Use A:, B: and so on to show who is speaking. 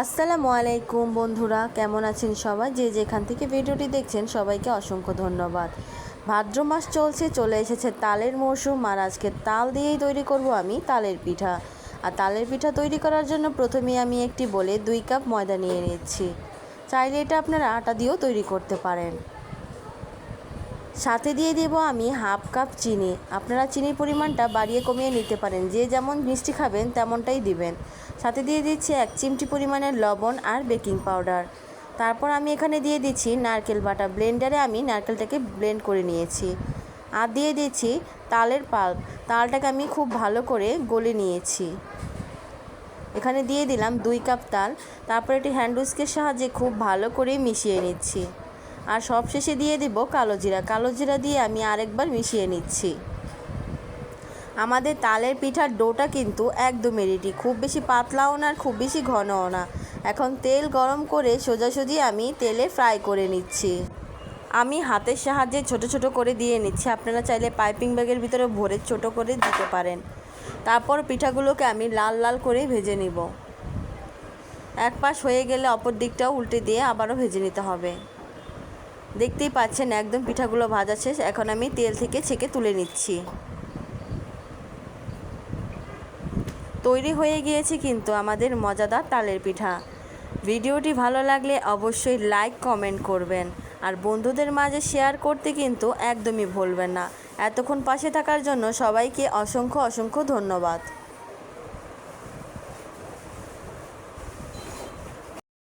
A: আসসালামু আলাইকুম বন্ধুরা, কেমন আছেন সবাই? যে যেখান থেকে ভিডিওটি দেখছেন সবাইকে অসংখ্য ধন্যবাদ। ভাদ্র মাস চলে এসেছে তালের মরশুম, আর আজকে তাল দিয়েই তৈরি করব আমি তালের পিঠা। আর তালের পিঠা তৈরি করার জন্য প্রথমেই আমি একটি বলে 2 কাপ ময়দা নিয়ে নিচ্ছি। চাইলে এটা আপনারা আটা দিয়েও তৈরি করতে পারেন। সাথে দিয়ে দেব আমি হাফ কাপ চিনি। আপনারা চিনির পরিমাণটা বাড়িয়ে কমিয়ে নিতে পারেন, যে যেমন মিষ্টি খাবেন তেমনটাই দিবেন। সাথে দিয়ে দিচ্ছি 1 চিমটি পরিমাণের লবণ আর বেকিং পাউডার। তারপর আমি এখানে দিয়ে দিচ্ছি নারকেল বাটা। ব্লেন্ডারে আমি নারকেলটাকে ব্লেন্ড করে নিয়েছি। আর দিয়ে দিচ্ছি তালের পাল্প। তালটাকে আমি খুব ভালো করে গলে নিয়েছি। এখানে দিয়ে দিলাম 2 কাপ তাল। তারপর এটি হ্যান্ড উইস্কের সাহায্যে খুব ভালো করে মিশিয়ে নিচ্ছি। আর সবশেষে দিয়ে দিব কালো জিরা। কালো জিরা দিয়ে আমি আরেকবার মিশিয়ে নিচ্ছি। আমাদের তালের পিঠার ডোটা কিন্তু একদমই রেডি, খুব বেশি পাতলাও না আর খুব বেশি ঘনও না। এখন তেল গরম করে সোজাসুজি আমি তেলে ফ্রাই করে নিচ্ছি। আমি হাতের সাহায্যে ছোট ছোট করে দিয়ে নিচ্ছি। আপনারা চাইলে পাইপিং ব্যাগের ভিতরে ভরে ছোট করে দিতে পারেন। তারপর পিঠাগুলোকে আমি লাল লাল করে ভেজে নিব। এক পাশ হয়ে গেলে অপর দিকটাও উল্টে দিয়ে আবারও ভেজে নিতে হবে। দেখতেই পাচ্ছেন একদম পিঠাগুলো ভাজা শেষ। এখন আমি তেল থেকে ছেঁকে তুলে নিচ্ছি। তৈরি হয়ে গিয়েছে কিন্তু আমাদের মজাদার তালের পিঠা। ভিডিওটি ভালো লাগলে অবশ্যই লাইক কমেন্ট করবেন, আর বন্ধুদের মাঝে শেয়ার করতে কিন্তু একদমই ভুলবেন না। এতক্ষণ পাশে থাকার জন্য সবাইকে অসংখ্য ধন্যবাদ।